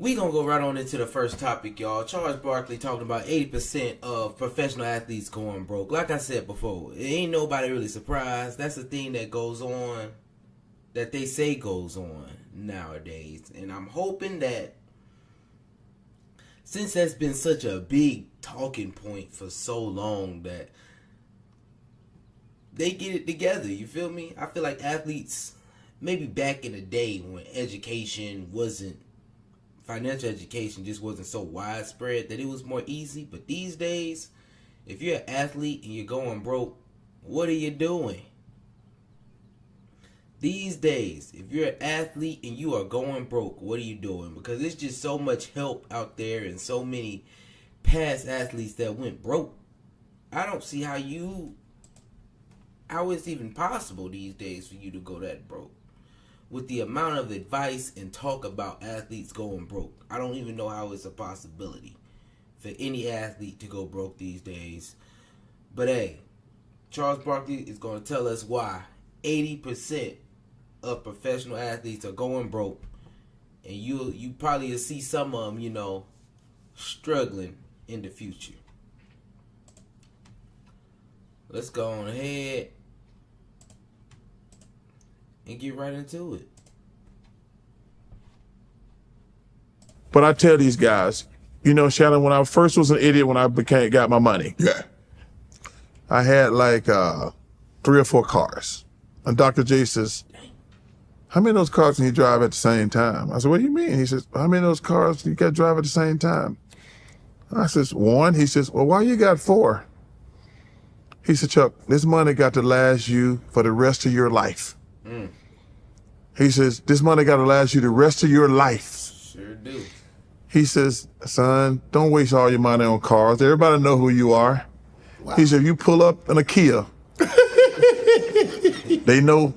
We gonna go right on into the first topic, y'all. Charles Barkley talking about 80% of professional athletes going broke. Like I said before, it ain't nobody really surprised. That's the thing that goes on, that they say goes on nowadays. And I'm hoping that since that's been such a big talking point for so long, that they get it together. You feel me? I feel like athletes, maybe back in the day when financial education just wasn't so widespread, that it was more easy. But these days, if you're an athlete and you're going broke, what are you doing? These days, if you're an athlete and you are going broke, what are you doing? Because there's just so much help out there and so many past athletes that went broke. I don't see how it's even possible these days for you to go that broke. With the amount of advice and talk about athletes going broke, I don't even know how it's a possibility for any athlete to go broke these days. But hey, Charles Barkley is going to tell us why 80% of professional athletes are going broke, and you probably will see some of them, struggling in the future. Let's go on ahead and get right into it. But I tell these guys, Shannon, when I first was an idiot, when I got my money, I had like 3 or 4 cars. And Dr. J says, how many of those cars can you drive at the same time? I said, what do you mean? He says, how many of those cars you got to drive at the same time? I says, 1. He says, well, why you got 4? He said, Chuck, this money got to last you for the rest of your life. He says, this money got to last you the rest of your life. Sure do. He says, son, don't waste all your money on cars. Everybody know who you are. Wow. He said, if you pull up in a Kia, they know,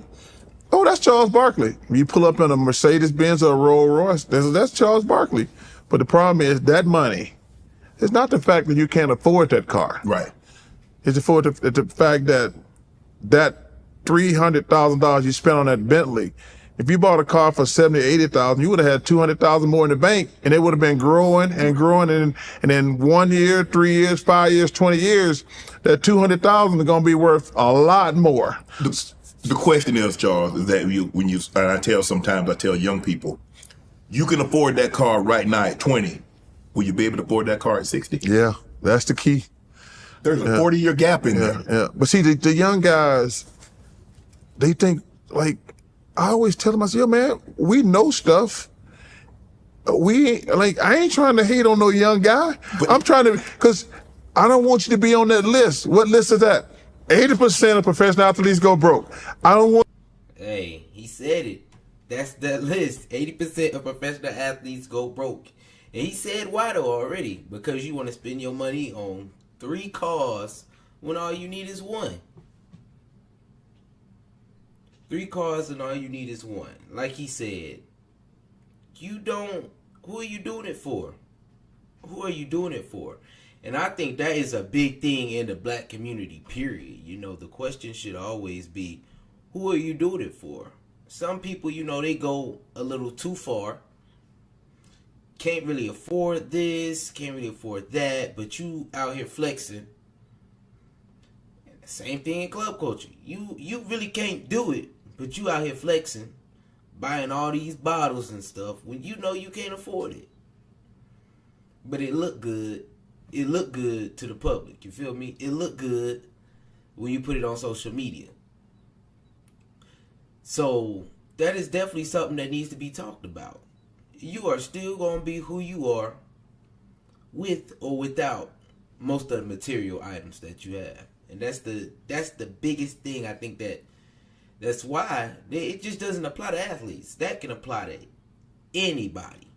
oh, that's Charles Barkley. If you pull up in a Mercedes-Benz or a Rolls-Royce, that's Charles Barkley. But the problem is that money, it's not the fact that you can't afford that car. Right. It's the fact that $300,000 you spent on that Bentley, if you bought a car for $70,000, $80,000, you would have had $200,000 more in the bank, and it would have been growing and growing, and then 1 year, 3 years, 5 years, 20 years, that $200,000 is going to be worth a lot more. The question is, Charles, is that and I tell young people, you can afford that car right now at 20. Will you be able to afford that car at 60? Yeah, that's the key. There's a 40-year gap in there. Yeah. But see, the young guys, they think, like, I always tell them, I say, yo, man, we know stuff. I ain't trying to hate on no young guy. But I'm trying to, because I don't want you to be on that list. What list is that? 80% of professional athletes go broke. I don't want. Hey, he said it. That's that list. 80% of professional athletes go broke. And he said why though already. Because you want to spend your money on 3 cars when all you need is 1. 3 cars and all you need is 1. Like he said, who are you doing it for? Who are you doing it for? And I think that is a big thing in the black community, period. The question should always be, who are you doing it for? Some people, they go a little too far. Can't really afford this, can't really afford that, but you out here flexing. Same thing in club culture. You really can't do it, but you out here flexing, buying all these bottles and stuff when you know you can't afford it. But it look good. It look good to the public. You feel me? It look good when you put it on social media. So that is definitely something that needs to be talked about. You are still going to be who you are with or without most of the material items that you have. And that's the biggest thing. I think that's why it just doesn't apply to athletes. That can apply to anybody.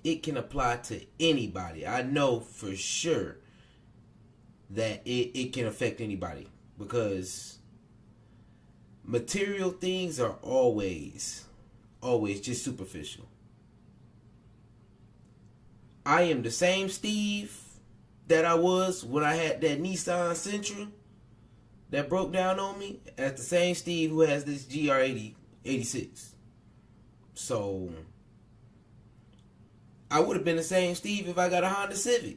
It can apply to anybody. I know for sure that it can affect anybody, because material things are always just superficial. I am the same Steve that I was when I had that Nissan Sentra that broke down on me, as the same Steve who has this GR80 86. So I would have been the same Steve if I got a Honda Civic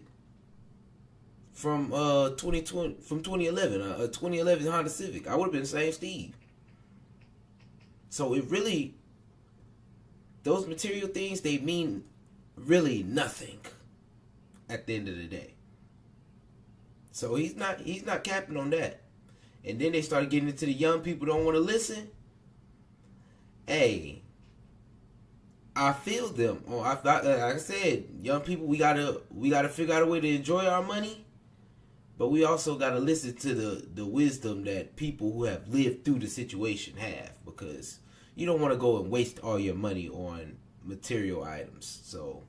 from 2011, 2011 Honda Civic. I would have been the same Steve. So it really, those material things, they mean really nothing at the end of the day. So he's not capping on that. And then they started getting into the young people don't want to listen. Hey, I feel them. Like I said, young people, we gotta figure out a way to enjoy our money, but we also gotta listen to the wisdom that people who have lived through the situation have, because you don't want to go and waste all your money on material items. So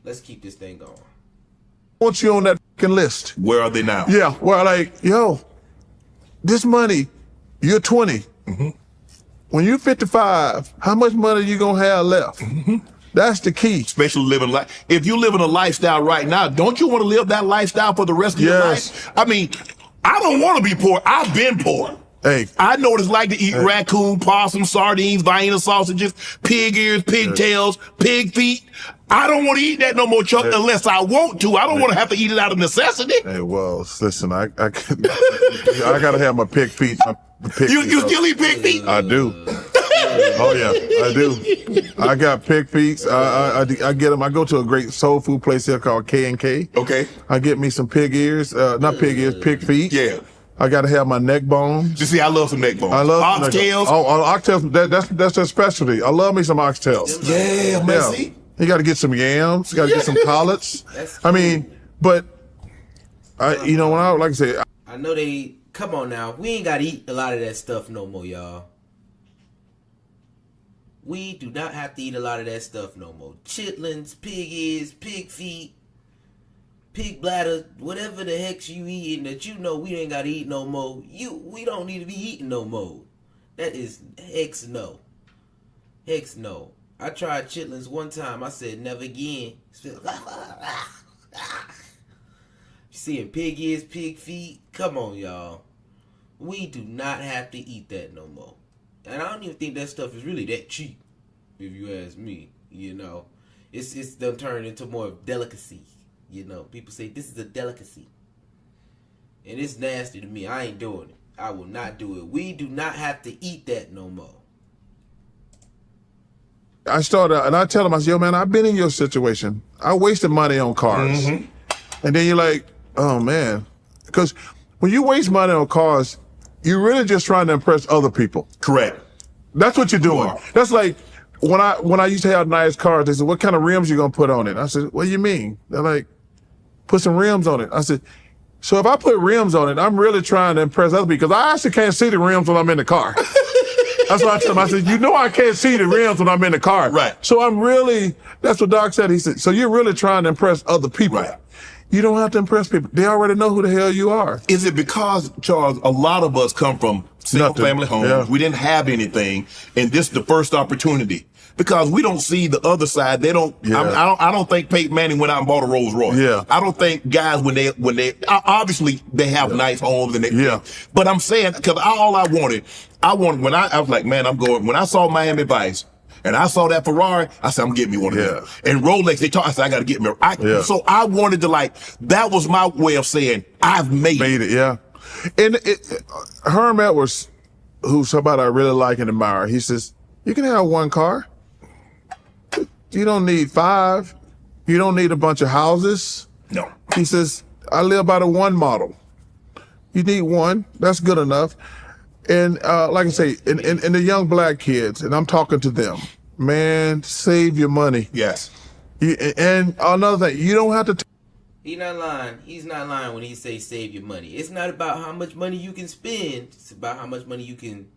let's keep this thing going. I want you on that fucking list. Where are they now? Yeah, well, like, yo, this money, you're 20. Mm-hmm. When you're 55, how much money you gonna have left? Mm-hmm. That's the key. Especially living life. If you're living a lifestyle right now, don't you want to live that lifestyle for the rest of your life? I mean, I don't want to be poor. I've been poor. Hey, I know what it's like to eat raccoon, possum, sardines, Vienna sausages, pig ears, pigtails, pig feet. I don't want to eat that no more, Chuck, unless I want to. I don't want to have to eat it out of necessity. Hey, well, listen, I gotta have my pig feet. You still eat pig feet? I do. Oh yeah, I do. I got pig feet. I get them. I go to a great soul food place here called K&K. Okay. I get me some pig ears, not pig ears, pig feet. Yeah. I got to have my neck bones. You see, I love some neck bones. I love oxtails. Oxtails. That's their specialty. I love me some oxtails. Yeah, man. See? You got to get some yams. You got to get some collards. I mean, but you know, when like I said, I know they. Come on now, we ain't gotta eat a lot of that stuff no more, y'all. We do not have to eat a lot of that stuff no more. Chitlins, pig ears, pig feet, pig bladder, whatever the heck you eating that you know we ain't gotta eat no more. We don't need to be eating no more. That is hex no. Hex no. I tried chitlins one time. I said never again. Seeing pig ears, pig feet. Come on, y'all. We do not have to eat that no more. And I don't even think that stuff is really that cheap, if you ask me. You know, it's done turned into more of delicacy. You know, people say this is a delicacy, and it's nasty to me. I ain't doing it. I will not do it. We do not have to eat that no more. I started, and I tell them, I said, yo, man, I've been in your situation. I wasted money on cars. Mm-hmm. And then you're like, oh, man. Because when you waste money on cars, you're really just trying to impress other people. Correct. That's what you're doing. That's like, when I used to have nice cars, they said, what kind of rims you going to put on it? I said, what do you mean? They're like, put some rims on it. I said, so if I put rims on it, I'm really trying to impress other people, because I actually can't see the rims when I'm in the car. That's what I tell him. I said, you know I can't see the rims when I'm in the car. Right. So I'm really, that's what Doc said. He said, so you're really trying to impress other people. Right. You don't have to impress people. They already know who the hell you are. Is it because, Charles, a lot of us come from single-family homes. Yeah. We didn't have anything, and this is the first opportunity. Because we don't see the other side. They don't. Yeah. I don't think Peyton Manning went out and bought a Rolls Royce. Yeah. I don't think guys when they obviously they have nice homes and they. But I'm saying, because all I wanted when I was like, man, when I saw Miami Vice and I saw that Ferrari, I said, I'm getting me one of them. And Rolex, I said, I got to get me. So I wanted to, like, that was my way of saying I've made it. Yeah. And Herm Edwards, who's somebody I really like and admire, he says, you can have one car. You don't need 5. You don't need a bunch of houses. No. He says, I live by the one model. You need one. That's good enough. And like I say, and the young black kids, and I'm talking to them, man, save your money. Yes. And another thing, you don't have to. He's not lying. He's not lying when he says save your money. It's not about how much money you can spend. It's about how much money you can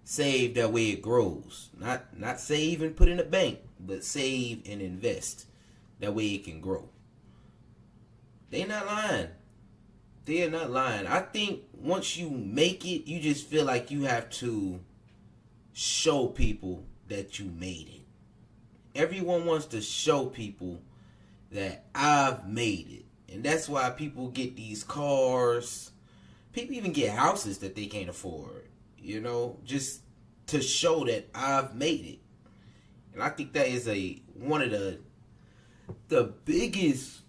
save, that way it grows. Not save and put in a bank, but save and invest. That way it can grow. They're not lying. They're not lying. I think once you make it, you just feel like you have to show people that you made it. Everyone wants to show people that I've made it. And that's why people get these cars. People even get houses that they can't afford. You know, just to show that I've made it. And I think that is one of the the biggest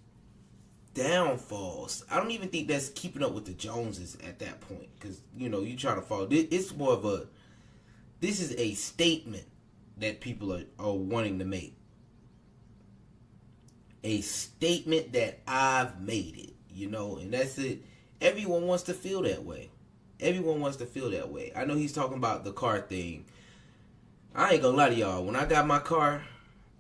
downfalls, I don't even think that's keeping up with the Joneses at that point, because you trying to follow. It's more of a, this is a statement that people are wanting to make. A statement that I've made it, and that's it. Everyone wants to feel that way. Everyone wants to feel that way. I know he's talking about the car thing. I ain't gonna lie to y'all. When I got my car,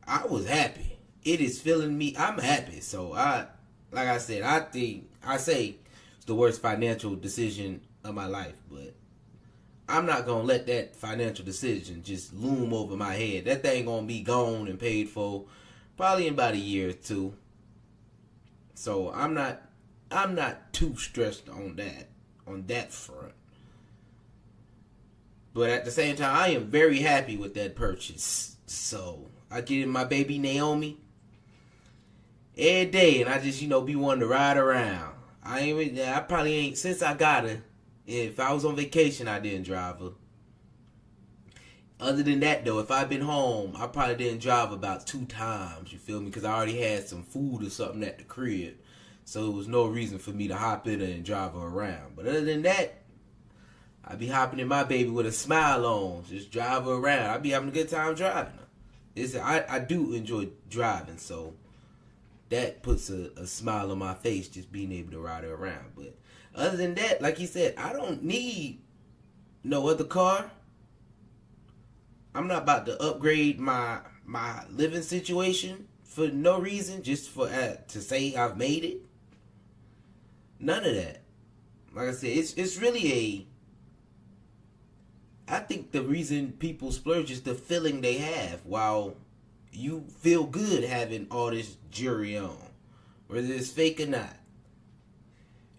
I was happy. It is filling me. I'm happy. So like I said, I say it's the worst financial decision of my life, but I'm not gonna let that financial decision just loom over my head. That thing gonna be gone and paid for probably in about a year or two. So I'm not too stressed on that front. But at the same time, I am very happy with that purchase. So I get in my baby Naomi every day, and I just be wanting to ride around. I probably ain't, since I got her. If I was on vacation, I didn't drive her. Other than that, though, if I've been home, I probably didn't drive about 2 times, you feel me? Because I already had some food or something at the crib. So it was no reason for me to hop in her and drive her around. But other than that, I be hopping in my baby with a smile on, just drive her around. I be having a good time driving her. I do enjoy driving, so that puts a smile on my face, just being able to ride her around. But other than that, like he said, I don't need no other car. I'm not about to upgrade my living situation for no reason, just for to say I've made it. None of that. Like I said, it's really I think the reason people splurge is the feeling they have while you feel good having all this jewelry on, whether it's fake or not.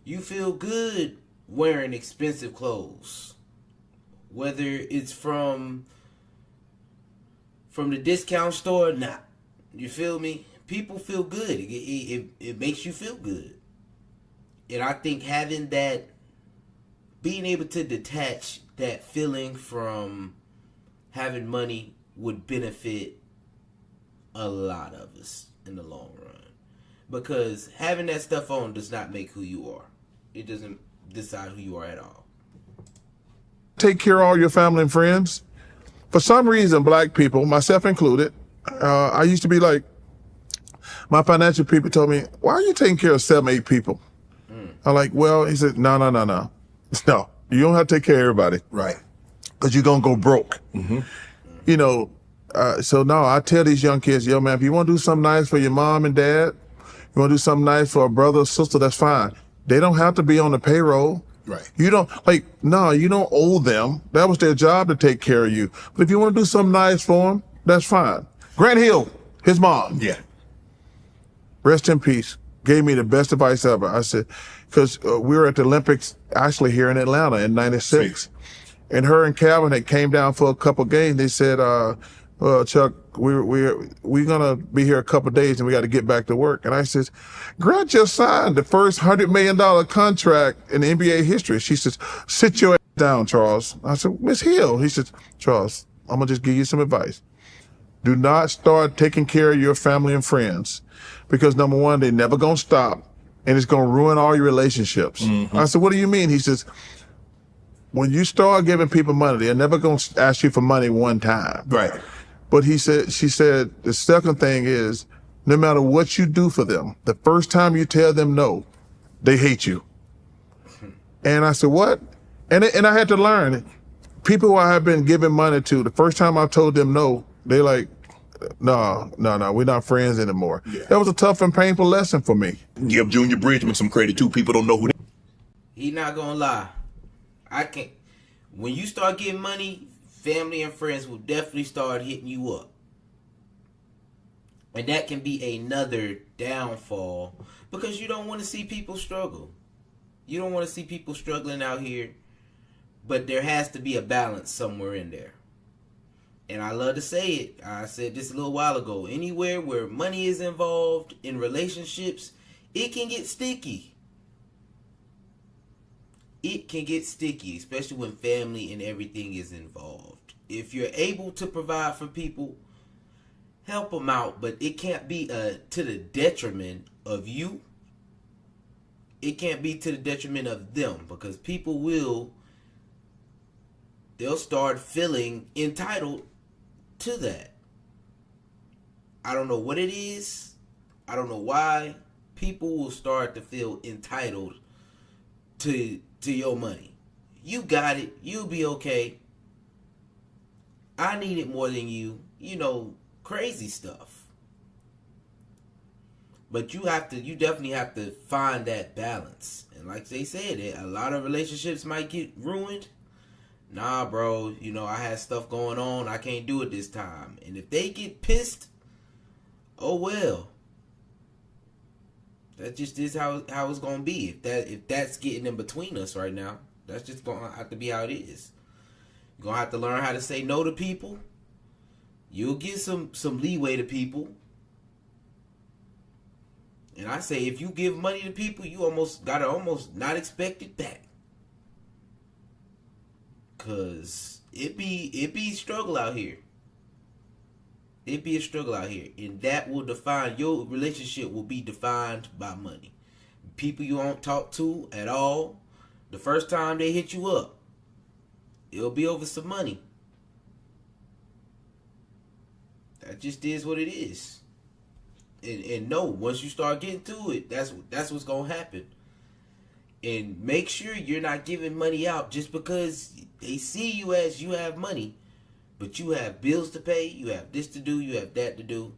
You feel good wearing expensive clothes, whether it's from the discount store or not. You feel me? People feel good. It makes you feel good. And I think having that, being able to detach that feeling from having money would benefit a lot of us in the long run. Because having that stuff on does not make who you are. It doesn't decide who you are at all. Take care of all your family and friends. For some reason, black people, myself included, I used to be like, my financial people told me, why are you taking care of 7, 8 people? I'm like, well, he said, no. No, you don't have to take care of everybody. Right. Because you're going to go broke. Mm-hmm. So no, I tell these young kids, yo, man, if you want to do something nice for your mom and dad, you want to do something nice for a brother or sister, that's fine. They don't have to be on the payroll. Right. You don't, you don't owe them. That was their job to take care of you. But if you want to do something nice for them, that's fine. Grant Hill, his mom. Yeah. Rest in peace. Gave me the best advice ever. I said, because we were at the Olympics actually here in Atlanta in '96. And her and Calvin had came down for a couple games. They said, Chuck, we're gonna be here a couple days and we got to get back to work. And I said, Grant just signed the first $100 million contract in NBA history. She says, sit your ass down, Charles. I said, Miss Hill. He said, Charles, I'm gonna just give you some advice. Do not start taking care of your family and friends, because number one, they're never gonna stop and it's gonna ruin all your relationships. Mm-hmm. I said, what do you mean? He says, when you start giving people money, they're never going to ask you for money one time. Right. But she said, the second thing is, no matter what you do for them, the first time you tell them no, they hate you. And I said, what? And I had to learn. People who I have been giving money to, the first time I told them no, they like, no, we're not friends anymore. Yeah. That was a tough and painful lesson for me. Give Junior Bridgman some credit too. People don't know who. He not gonna lie. I can't. When you start getting money, family and friends will definitely start hitting you up. And that can be another downfall, because you don't want to see people struggle. You don't want to see people struggling out here, but there has to be a balance somewhere in there. And I love to say it. I said this a little while ago. Anywhere where money is involved in relationships, it can get sticky. It can get sticky, especially when family and everything is involved. If you're able to provide for people, help them out, but it can't be to the detriment of you. It can't be to the detriment of them, because people they'll start feeling entitled to that. I don't know what it is. I don't know why. People will start to feel entitled to your money. You got it. You'll be okay. I need it more than you. You know, crazy stuff. But you definitely have to find that balance. And like they said, a lot of relationships might get ruined. Nah, bro, you know, I had stuff going on. I can't do it this time. And if they get pissed, oh well. That just is how it's gonna be. If that's getting in between us right now, that's just gonna have to be how it is. You're gonna have to learn how to say no to people. You'll get some leeway to people. And I say, if you give money to people, you gotta not expect it back. Cause it be struggle out here. It be a struggle out here, and that will define your relationship. Will be defined by money. People you don't talk to at all, the first time they hit you up, it'll be over some money. That just is what it is. And no, once you start getting to it, that's what's gonna happen. And make sure you're not giving money out just because they see you as you have money. But you have bills to pay, you have this to do, you have that to do.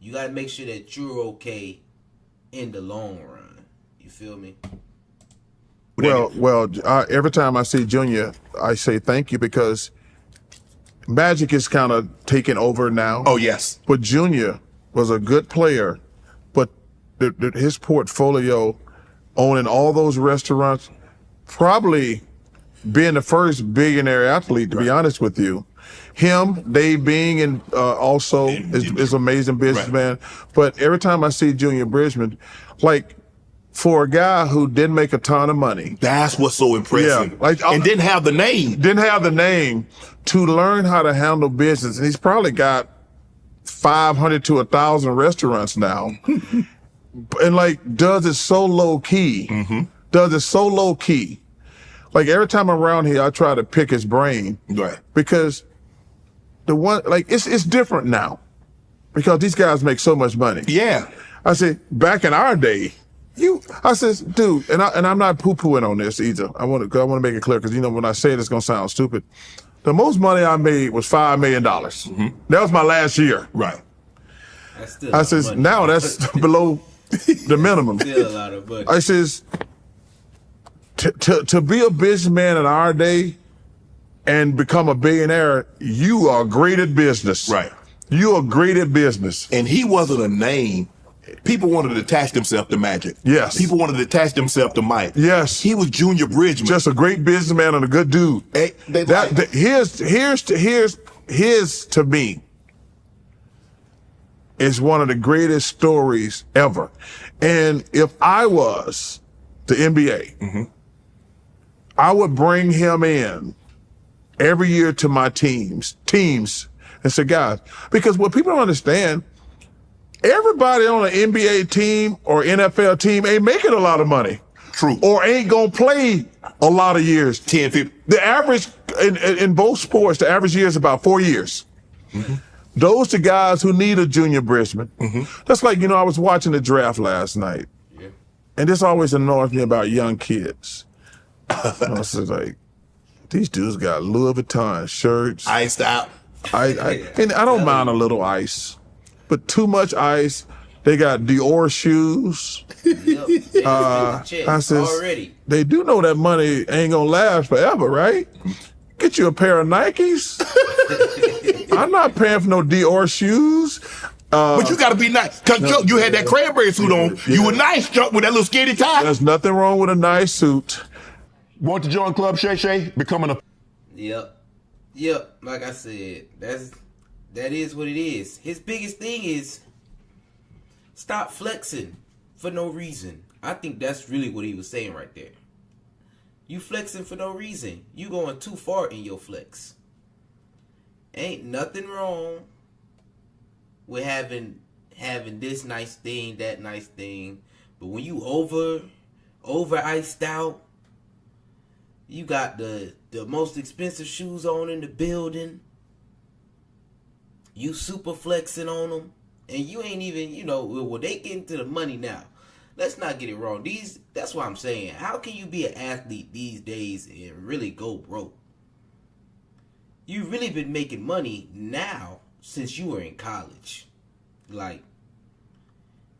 You got to make sure that you're okay in the long run. You feel me? Well, every time I see Junior, I say thank you, because Magic is kind of taking over now. Oh, yes. But Junior was a good player, but his portfolio, owning all those restaurants, probably being the first billionaire athlete, to be honest with you. Him, Dave Bing, and also is amazing businessman. Right. But every time I see Junior Bridgman, like, for a guy who didn't make a ton of money. That's what's so impressive. Yeah, like, and didn't have the name. Didn't have the name to learn how to handle business. And he's probably got 500 to 1,000 restaurants now. And like, does it so low key. Mm-hmm. Does it so low key. Like, every time I'm around here, I try to pick his brain. Right. Because it's different now, because these guys make so much money. Yeah. I said, back in our day, I says, dude, and I'm not poo-pooing on this either. I want to make it clear, because, you know, when I say it, it's going to sound stupid. The most money I made was $5 million. Mm-hmm. That was my last year. Right. I says, now that's below the minimum. Still a lot of money. I says, to be a businessman in our day and become a billionaire, you are great at business. Right. You are great at business. And he wasn't a name. People wanted to attach themselves to Magic. Yes. People wanted to attach themselves to Mike. Yes. He was Junior Bridgman. Just a great businessman and a good dude. Here's to me is one of the greatest stories ever. And if I was the NBA, mm-hmm. I would bring him in every year to my teams, and say, guys, because what people don't understand, everybody on an NBA team or NFL team ain't making a lot of money. True. Or ain't gonna play a lot of years. 10, 15. The average, in both sports, the average year is about 4 years. Mm-hmm. Those are guys who need a Junior Bridgman. Mm-hmm. That's like, you know, I was watching the draft last night. Yeah. And this always annoys me about young kids. I was like, these dudes got Louis Vuitton shirts. Iced out. And I don't mind a little ice, but too much ice. They got Dior shoes. Yep. I says, already. They do know that money ain't gonna last forever, right? Get you a pair of Nikes. I'm not paying for no Dior shoes. But you got to be nice. Because you had that cranberry suit on. Yeah. You were nice, Chuck, with that little skinny tie. There's nothing wrong with a nice suit. Want to join Club Shay Shay? Becoming a... Yep. Like I said, that is what it is. His biggest thing is stop flexing for no reason. I think that's really what he was saying right there. You flexing for no reason. You going too far in your flex. Ain't nothing wrong with having this nice thing, that nice thing, but when you over iced out, you got the most expensive shoes on in the building, you super flexing on them, and you ain't even, well, they get into the money now. Let's not get it wrong. That's what I'm saying. How can you be an athlete these days and really go broke? You've really been making money now since you were in college. Like,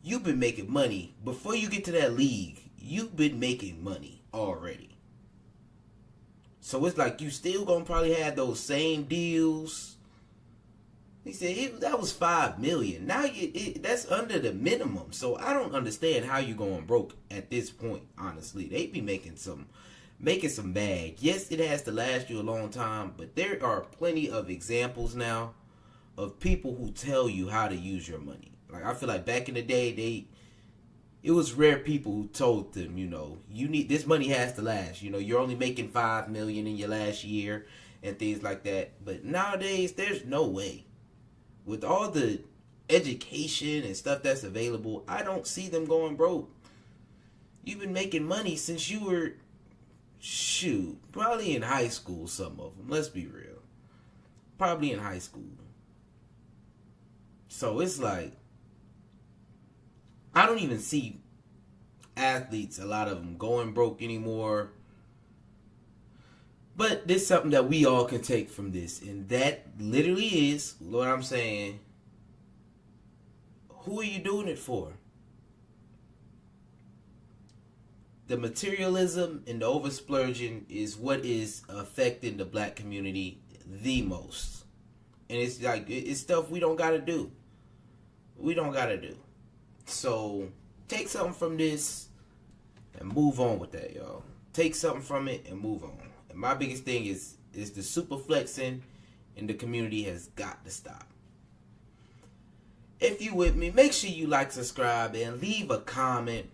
you've been making money before you get to that league. You've been making money already. So it's like you still gonna probably have those same deals. He said that was $5 million. Now that's under the minimum. So I don't understand how you going broke at this point. Honestly, they be making some bag. Yes, it has to last you a long time, but there are plenty of examples now of people who tell you how to use your money. Like, I feel like back in the day, it was rare people who told them, you need this money has to last. You're only making $5 million in your last year and things like that. But nowadays, there's no way. With all the education and stuff that's available, I don't see them going broke. You've been making money since you were, probably in high school, some of them. Let's be real. Probably in high school. So it's like, I don't even see athletes, a lot of them, going broke anymore. But there's something that we all can take from this, and that literally is what I'm saying. Who are you doing it for? The materialism and the oversplurging is what is affecting the black community the most. And it's like, it's stuff we don't gotta do. We don't gotta do. So take something from this and move on with that, y'all. Take something from it and move on. And my biggest thing is the super flexing in the community has got to stop. If you with me, make sure you like, subscribe, and leave a comment